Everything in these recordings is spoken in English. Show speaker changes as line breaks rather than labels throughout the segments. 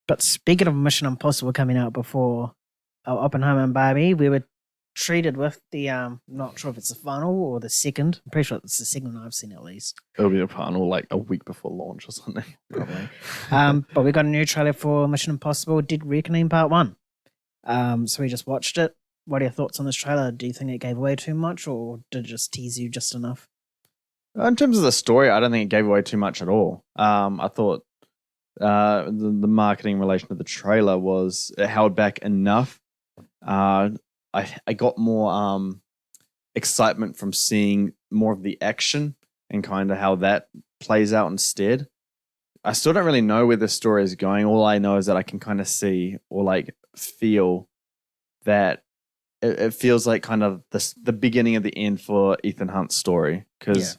But speaking of Mission Impossible coming out before Oppenheimer and Barbie, we were treated with the not sure if it's the final or the second. I'm pretty sure it's the second one I've seen at least.
It'll be a final like a week before launch or something.
Probably. But we got a new trailer for Mission Impossible Dead Reckoning Part 1. So we just watched it. What are your thoughts on this trailer? Do you think it gave away too much or did it just tease you just enough?
In terms of the story, I don't think it gave away too much at all. I thought the marketing relation to the trailer was it held back enough. I got more excitement from seeing more of the action and kind of how that plays out instead. I still don't really know where the story is going. All I know is that I can kind of see or like feel that it feels like kind of the beginning of the end for Ethan Hunt's story because,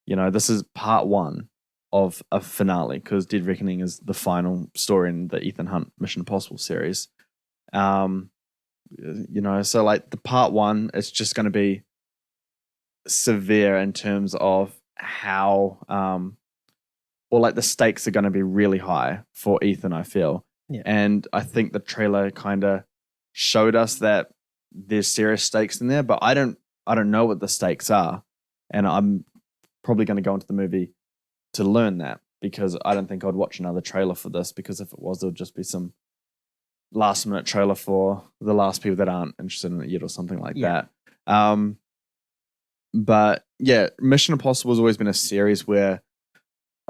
this is part 1 of a finale because Dead Reckoning is the final story in the Ethan Hunt Mission Impossible series. So like the part 1, it's just going to be severe in terms of how, or like the stakes are going to be really high for Ethan, I feel.
Yeah.
And I think the trailer kind of showed us that there's serious stakes in there, but I don't know what the stakes are. And I'm probably going to go into the movie to learn that because I don't think I'd watch another trailer for this because if it was, there'll just be some last minute trailer for the last people that aren't interested in it yet or something like that. But yeah, Mission Impossible has always been a series where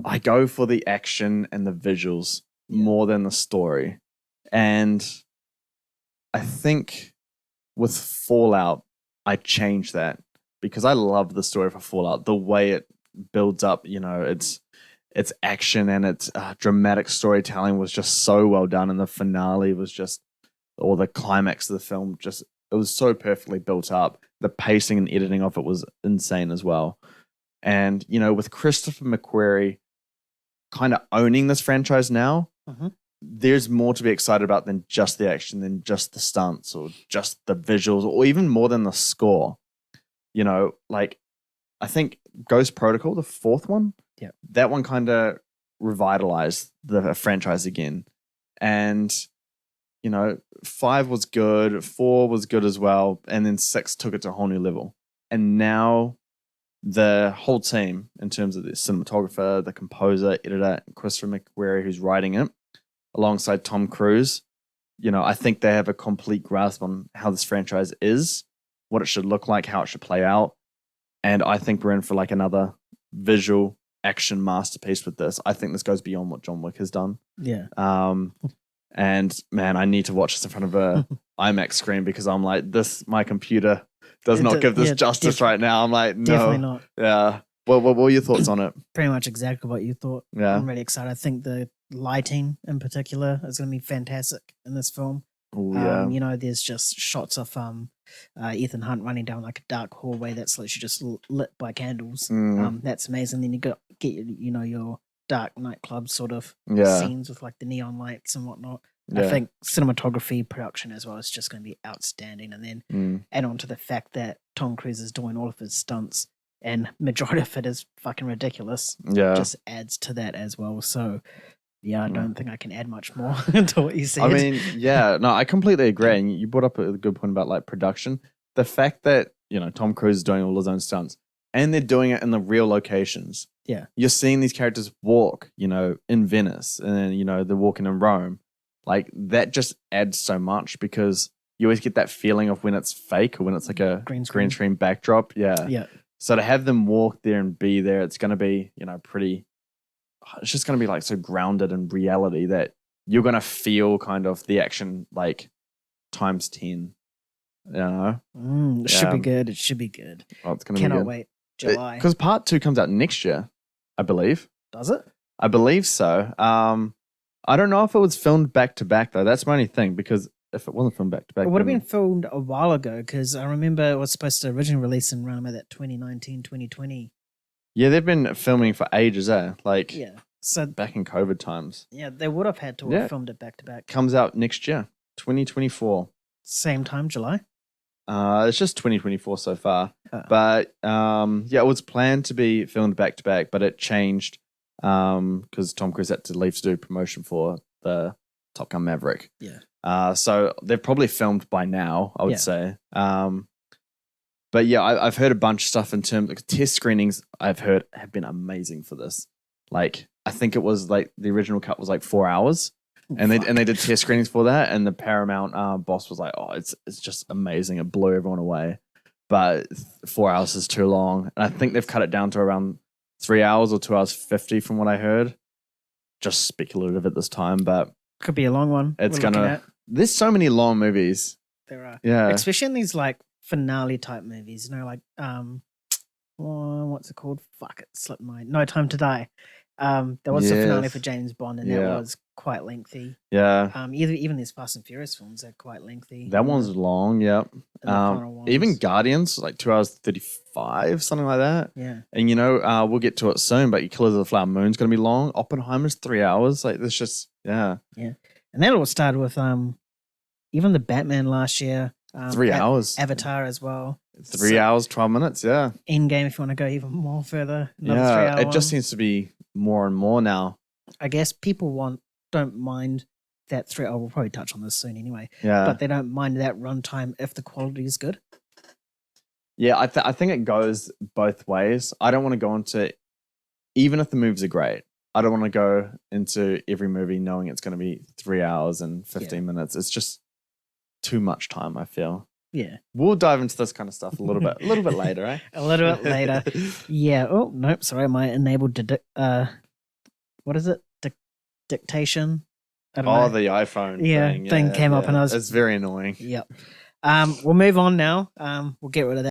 I go for the action and the visuals more than the story. And I think with Fallout, I changed that because I love the story for Fallout. The way it builds up, its action and its dramatic storytelling was just so well done. And the finale was just, or the climax of the film, it was so perfectly built up. The pacing and editing of it was insane as well. And, with Christopher McQuarrie kind of owning this franchise now, there's more to be excited about than just the action, than just the stunts or just the visuals, or even more than the score. Like I think Ghost Protocol, the 4th one, that one kind of revitalized the franchise again. And 5 was good, 4 was good as well, and then 6 took it to a whole new level. And now the whole team, in terms of the cinematographer, the composer, editor, Christopher McQuarrie, who's writing it, alongside Tom Cruise, I think they have a complete grasp on how this franchise is, what it should look like, how it should play out. And I think we're in for like another visual action masterpiece with this. I think this goes beyond what John Wick has done.
Yeah.
And man, I need to watch this in front of a IMAX screen because I'm like, my computer does not give this justice right now. I'm like, no.
Definitely not.
Yeah. What were your thoughts on it?
Pretty much exactly what you thought.
Yeah.
I'm really excited. I think the lighting in particular is going to be fantastic in this film.
Ooh, yeah.
There's just shots of Ethan Hunt running down like a dark hallway that's literally just lit by candles. That's amazing. Then you get your dark nightclub sort of scenes with like the neon lights and whatnot. Yeah. I think cinematography, production as well is just going to be outstanding. And then add on to the fact that Tom Cruise is doing all of his stunts and majority of it is fucking ridiculous.
Yeah.
Just adds to that as well. So yeah, I don't think I can add much more to what you said.
I mean, no, I completely agree. And you brought up a good point about like production. The fact that, Tom Cruise is doing all his own stunts and they're doing it in the real locations.
Yeah.
You're seeing these characters walk, in Venice and then, they're walking in Rome. Like that just adds so much because you always get that feeling of when it's fake or when it's like a green screen backdrop. Yeah.
Yeah.
So to have them walk there and be there, it's going to be, it's just going to be like so grounded in reality that you're going to feel kind of the action like times 10.
It should be good. It should be good.
Oh, it's going to be good.
Cannot wait. July.
Because part 2 comes out next year, I believe.
Does it?
I believe so. I don't know if it was filmed back to back though. That's my only thing because if it wasn't filmed back to back,
it would have been filmed a while ago because I remember it was supposed to originally release in around about that 2019, 2020.
Yeah, they've been filming for ages, Like,
so
back in COVID times.
Yeah, they would have had to have filmed it back to back.
Comes out next year, 2024.
Same time, July?
It's just 2024 so far. But it was planned to be filmed back to back, but it changed because Tom Cruise had to leave to do promotion for the Top Gun Maverick.
Yeah.
So they've probably filmed by now, I would say. But yeah, I've heard a bunch of stuff in terms of test screenings. I've heard have been amazing for this. Like, I think it was like the original cut was like 4 hours, and they did test screenings for that. And the Paramount boss was like, "Oh, it's just amazing. It blew everyone away." But 4 hours is too long, and I think they've cut it down to around 3 hours or 2 hours 50 from what I heard. Just speculative at this time, but
could be a long one.
It's gonna. There's so many long movies.
There are,
yeah,
especially in these like finale type movies. You know, like what's it called? Fuck, it slipped my. No Time to Die. There was a finale for James Bond, and that was quite lengthy.
Yeah.
Even these Fast and Furious films are quite lengthy.
That one's long. Yep. Even Guardians, like 2 hours 35, something like that.
Yeah.
And we'll get to it soon, but Killers of the Flower Moon's going to be long. Oppenheimer's 3 hours. Like, there's just
Yeah. And that all started with even the Batman last year.
3 hours.
Avatar as well.
3 hours, 12 minutes. Yeah.
Endgame, if you want to go even more further. Another 3 hour
it just seems to be more and more now.
I guess people don't mind that we'll probably touch on this soon anyway.
Yeah.
But they don't mind that runtime if the quality is good.
Yeah, I think it goes both ways. I don't want to go into, even if the movies are great, I don't want to go into every movie knowing it's going to be 3 hours and 15 minutes. It's just too much time, I feel.
Yeah.
We'll dive into this kind of stuff a little bit later, eh?
A little bit later. Yeah. Oh, nope. Sorry. My enabled, what is it? Dictation.
The iPhone
thing came up and I was...
It's very annoying.
Yep. We'll move on now. We'll get rid of that.